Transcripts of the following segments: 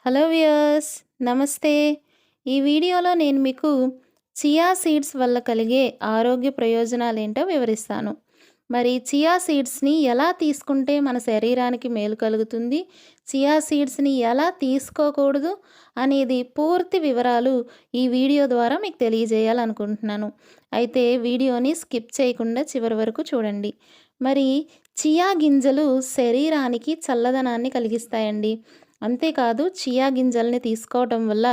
Hello viewers, నమస్తే. ఈ వీడియోలో నేను మీకు చియా సీడ్స్ వల్ల కలిగే ఆరోగ్య ప్రయోజనాలేంటో వివరిస్తాను. మరి చియా సీడ్స్‌ని ఎలా తీసుకుంటే మన శరీరానికి మేలు కలుగుతుంది, చియా సీడ్స్‌ని ఎలా తీసుకోకూడదు అనేది పూర్తి వివరాలు ఈ వీడియో ద్వారా మీకు తెలియజేయాలనుకుంటున్నాను. అయితే వీడియోని స్కిప్ చేయకుండా చివరి వరకు చూడండి. మరి చియా గింజలు శరీరానికి చల్లదనాన్ని కలిగిస్తాయండి. అంతేకాదు చియా గింజల్ని తీసుకోవటం వల్ల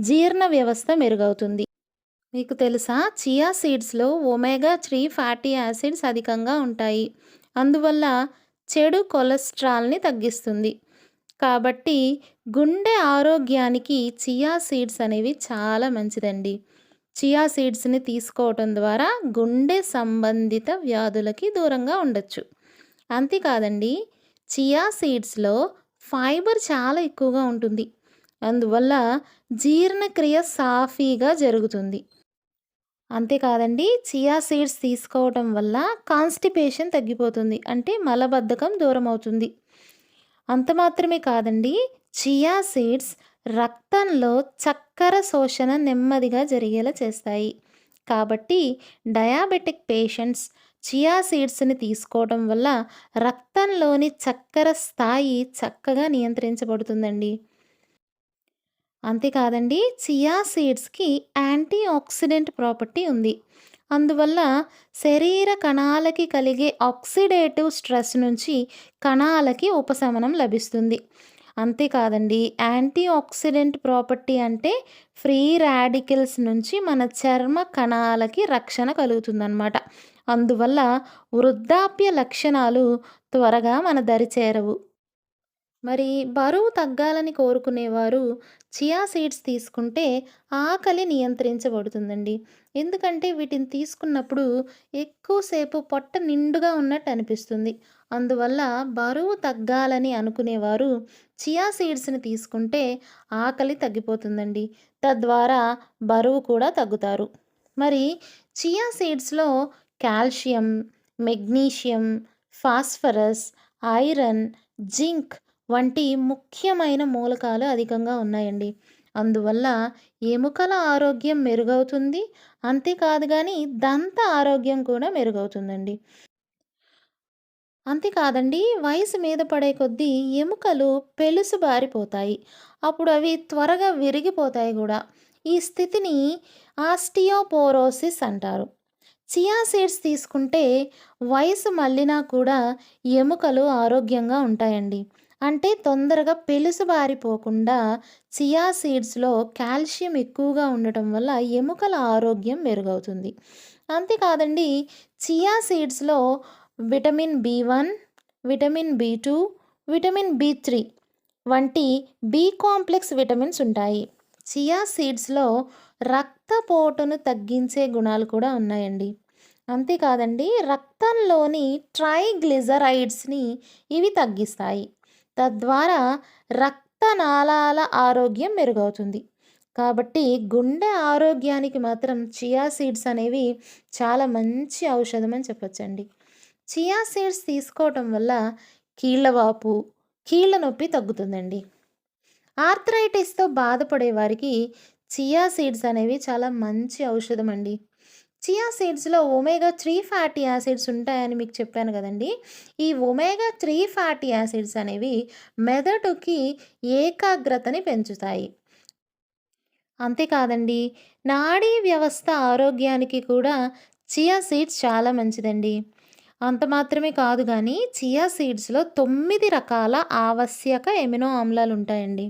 జీర్ణ వ్యవస్థ మెరుగవుతుంది. మీకు తెలుసా? చియా సీడ్స్‌లో ఒమేగా 3 ఫ్యాటీ యాసిడ్స్ అధికంగా ఉంటాయి. అందువల్ల చెడు కొలెస్ట్రాల్‌ని తగ్గిస్తుంది. కాబట్టి గుండె ఆరోగ్యానికి చియా సీడ్స్ అనేవి చాలా మంచిదండి. చియా సీడ్స్‌ని తీసుకోవటం ద్వారా గుండె సంబంధిత వ్యాధులకి దూరంగా ఉండొచ్చు. అంతేకాదండి, చియా సీడ్స్‌లో ఫైబర్ చాలా ఎక్కువగా ఉంటుంది. అందువల్ల జీర్ణక్రియ సాఫీగా జరుగుతుంది. అంతేకాదండి, చియా సీడ్స్ తీసుకోవటం వల్ల కాన్‌స్టిపేషన్ తగ్గిపోతుంది. అంటే మలబద్ధకం దూరమవుతుంది. అంత మాత్రమే కాదండి, చియా సీడ్స్ రక్తంలో చక్కెర శోషణ నెమ్మదిగా జరిగేలా చేస్తాయి. కాబట్టి డయాబెటిక్ పేషెంట్స్ చియా సీడ్స్‌ని తీసుకోవడం వల్ల రక్తంలోని చక్కెర స్థాయి చక్కగా నియంత్రించబడుతుందండి. అంతేకాదండి, చియా సీడ్స్‌కి యాంటీ ఆక్సిడెంట్ ప్రాపర్టీ ఉంది. అందువల్ల శరీర కణాలకి కలిగే ఆక్సిడేటివ్ స్ట్రెస్ నుంచి కణాలకి ఉపశమనం లభిస్తుంది. అంతేకాదండి, యాంటీ ఆక్సిడెంట్ ప్రాపర్టీ అంటే ఫ్రీ రాడికల్స్ నుంచి మన చర్మ కణాలకి రక్షణ కలుగుతుందన్నమాట. అందువల్ల వృద్ధాప్య లక్షణాలు త్వరగా మన దరి చేరవు. మరి బరువు తగ్గాలని కోరుకునేవారు చియా సీడ్స్ తీసుకుంటే ఆకలి నియంత్రించబడుతుందండి. ఎందుకంటే వీటిని తీసుకున్నప్పుడు ఎక్కువసేపు పొట్ట నిండుగా ఉన్నట్టు అనిపిస్తుంది. అందువల్ల బరువు తగ్గాలని అనుకునేవారు చియా సీడ్స్‌ని తీసుకుంటే ఆకలి తగ్గిపోతుందండి. తద్వారా బరువు కూడా తగ్గుతారు. మరి చియా సీడ్స్‌లో calcium, magnesium, phosphorus, iron, zinc వంటి ముఖ్యమైన మూలకాలు అధికంగా ఉన్నాయండి. అందువల్ల ఎముకల ఆరోగ్యం మెరుగవుతుంది. అంతేకాదు గానీ దంత ఆరోగ్యం కూడా మెరుగవుతుందండి. అంతేకాదండి, వయసు మీద పడే కొద్దీ ఎముకలు పెలుసుబారిపోతాయి. అప్పుడు అవి త్వరగా విరిగిపోతాయి గూడా. ఈ స్థితిని ఆస్టియోపోరోసిస్ అంటారు. చియా సీడ్స్ తీసుకుంటే వయసు మళ్ళినా కూడా ఎముకలు ఆరోగ్యంగా ఉంటాయండి. అంటే తొందరగా పెలుసుబారిపోకుండా చియా సీడ్స్‌లో కాల్షియం ఎక్కువగా ఉండటం వల్ల ఎముకల ఆరోగ్యం మెరుగవుతుంది. అంతేకాదండి, చియా సీడ్స్‌లో విటమిన్ బి1, విటమిన్ బి2, విటమిన్ బి3 వంటి బి కాంప్లెక్స్ విటమిన్స్ ఉంటాయి. చియా సీడ్స్‌లో రక్తపోటును తగ్గించే గుణాలు కూడా ఉన్నాయండి. అంతేకాదండి, రక్తంలోని ట్రైగ్లిజరైడ్స్‌ని ఇవి తగ్గిస్తాయి. తద్వారా రక్తనాళాల ఆరోగ్యం మెరుగవుతుంది. కాబట్టి గుండె ఆరోగ్యానికి మాత్రం చియా సీడ్స్ అనేవి చాలా మంచి ఔషధం అని చెప్పొచ్చండి. చియా సీడ్స్ తీసుకోవటం వల్ల కీళ్ళవాపు, కీళ్ళ నొప్పి తగ్గుతుందండి. ఆర్థరైటిస్‌తో బాధపడే వారికి చియా సీడ్స్ అనేవి చాలా మంచి ఔషధం అండి. చియా సీడ్స్‌లో ఒమేగా 3 ఫ్యాటీ యాసిడ్స్ ఉంటాయని మీకు చెప్పాను గదండీ! ఈ ఒమేగా 3 ఫ్యాటీ యాసిడ్స్ అనేవి మెదడుకి ఏకాగ్రతని పెంచుతాయి. అంతేకాదండి, నాడీ వ్యవస్థ ఆరోగ్యానికి కూడా చియా సీడ్స్ చాలా మంచిదండి. అంత మాత్రమే కాదు గానీ, చియా సీడ్స్‌లో 9 రకాల ఆవశ్యక ఎమినో ఆమ్లాలుంటాయండి.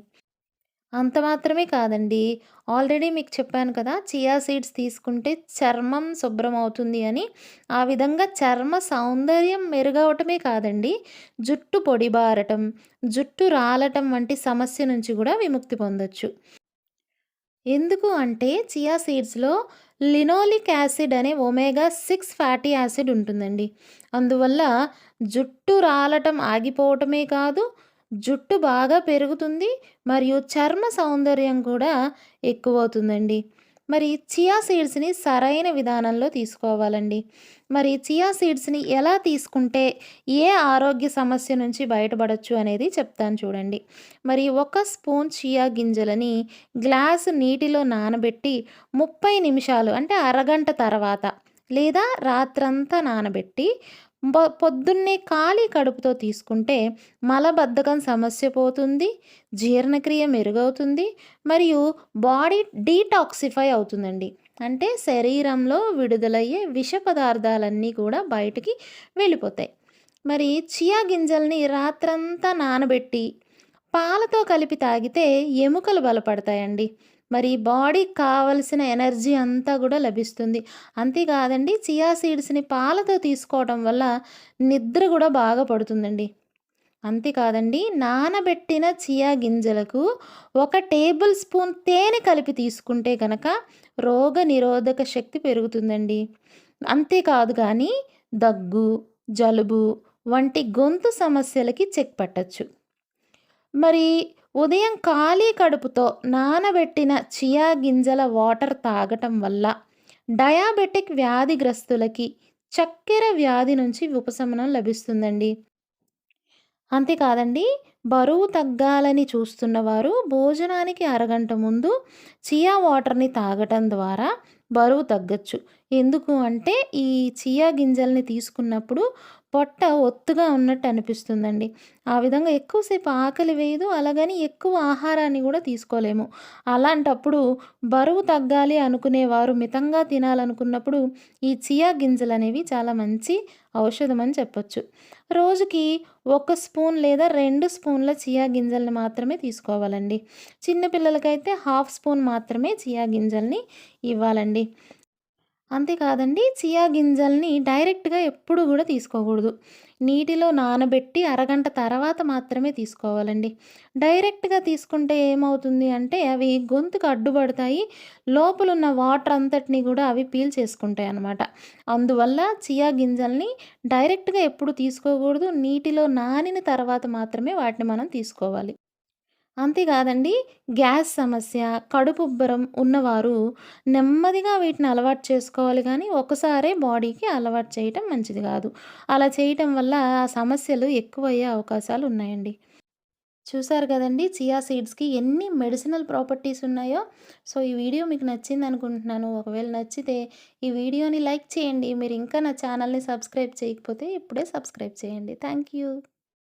అంత మాత్రమే కాదండి, ఆల్రెడీ మీకు చెప్పాను కదా! చియా సీడ్స్ తీసుకుంటే చర్మం శుభ్రమవుతుంది అని. ఆ విధంగా చర్మ సౌందర్యం మెరుగవటమే కాదండి, జుట్టు పొడిబారటం, జుట్టు రాలటం వంటి సమస్య నుంచి గూడా విముక్తి పొందొచ్చు. ఎందుకు అంటే చియా సీడ్స్‌లో లినోలిక్ యాసిడ్ అనే ఒమేగా 6 ఫ్యాటీ యాసిడ్ ఉంటుందండి. అందువల్ల జుట్టు రాలటం ఆగిపోవటమే కాదు, జుట్టు బాగా పెరుగుతుంది మరియు చర్మ సౌందర్యం కూడా ఎక్కువవుతుందండి. మరి చియా సీడ్స్‌ని సరైన విధానంలో తీసుకోవాలండి. మరి చియా సీడ్స్‌ని ఎలా తీసుకుంటే ఏ ఆరోగ్య సమస్య నుంచి బయటపడొచ్చు అనేది చెప్తాను చూడండి. మరి ఒక స్పూన్ చియా గింజలని గ్లాసు నీటిలో నానబెట్టి 30 నిమిషాలు అంటే అరగంట తర్వాత లేదా రాత్రంతా నానబెట్టి పొద్దున్నే ఖాళీ కడుపుతో తీసుకుంటే మలబద్ధకం సమస్య పోతుంది, జీర్ణక్రియ మెరుగవుతుంది మరియు బాడీ డీటాక్సిఫై అవుతుందండి. అంటే శరీరంలో విడుదలయ్యే విష పదార్థాలన్నీ కూడా బయటికి వెళ్ళిపోతాయి. మరి చియా గింజల్ని రాత్రంతా నానబెట్టి పాలతో కలిపి తాగితే ఎముకలు బలపడతాయండి. మరి బాడీకి కావలసిన ఎనర్జీ అంతా కూడా లభిస్తుంది. అంతేకాదండి, చియా సీడ్స్‌ని పాలతో తీసుకోవడం వల్ల నిద్ర కూడా బాగా పడుతుందండి. అంతేకాదండి, నానబెట్టిన చియా గింజలకు 1 టేబుల్ స్పూన్ తేనె కలిపి తీసుకుంటే గనక రోగ నిరోధక శక్తి పెరుగుతుందండి. అంతేకాదు గానీ దగ్గు, జలుబు వంటి గొంతు సమస్యలకి చెక్ పట్టొచ్చు. మరి ఉదయం ఖాళీ కడుపుతో నానబెట్టిన చియా గింజల వాటర్ తాగటం వల్ల డయాబెటిక్ వ్యాధిగ్రస్తులకి చక్కెర వ్యాధి నుంచి ఉపశమనం లభిస్తుందండి. అంతేకాదండి, బరువు తగ్గాలని చూస్తున్నవారు భోజనానికి అరగంట ముందు చియా వాటర్‌ని తాగటం ద్వారా బరువు తగ్గొచ్చు. ఎందుకు అంటే ఈ చియా గింజల్ని తీసుకున్నప్పుడు పొట్ట ఒత్తుగా ఉన్నట్టు అనిపిస్తుందండి. ఆ విధంగా ఎక్కువసేపు ఆకలి వేయదు. అలాగని ఎక్కువ ఆహారాన్ని కూడా తీసుకోలేము. అలాంటప్పుడు బరువు తగ్గాలి అనుకునేవారు మితంగా తినాలనుకున్నప్పుడు ఈ చియా గింజలనేవి చాలా మంచి ఔషధం అని చెప్పొచ్చు. రోజుకి 1 స్పూన్ లేదా 2 స్పూన్ల చియా గింజల్ని మాత్రమే తీసుకోవాలండి. చిన్న పిల్లలకైతే హాఫ్ స్పూన్ మాత్రమే చియా గింజల్ని ఇవ్వాలండి. అంతేకాదండి, చియా గింజల్ని డైరెక్ట్‌గా ఎప్పుడు గూడా తీసుకోకూడదు. నీటిలో నానబెట్టి అరగంట తర్వాత మాత్రమే తీసుకోవాలండి. డైరెక్ట్‌గా తీసుకుంటే ఏమవుతుంది అంటే అవి గొంతుకు అడ్డుపడతాయి. లోపలున్న వాటర్ అంతటిని గూడా అవి పీల్చేసుకుంటాయన్నమాట. అందువల్ల చియా గింజల్ని డైరెక్ట్‌గా ఎప్పుడు తీసుకోకూడదు. నీటిలో నానిన తర్వాత మాత్రమే వాటిని మనం తీసుకోవాలి. అంతేకాదండి, గ్యాస్ సమస్య, కడుపుబ్బరం ఉన్నవారు నెమ్మదిగా వీటిని అలవాటు చేసుకోవాలి గానీ, ఒకసారే బాడీకి అలవాటు చేయటం మంచిది గాదు. అలా చేయటం వల్ల ఆ సమస్యలు ఎక్కువయ్యే అవకాశాలున్నాయండి. చూసారు గదండీ! చియా సీడ్స్‌కి ఎన్ని మెడిసినల్ ప్రాపర్టీస్ ఉన్నాయో. సో, ఈ వీడియో మీకు నచ్చిందనుకుంటున్నాను. ఒకవేళ నచ్చితే ఈ వీడియోని లైక్ చేయండి. మీరు ఇంకా నా ఛానల్‌ని సబ్స్క్రైబ్ చేయకపోతే ఇప్పుడే సబ్స్క్రైబ్ చేయండి. Thank you.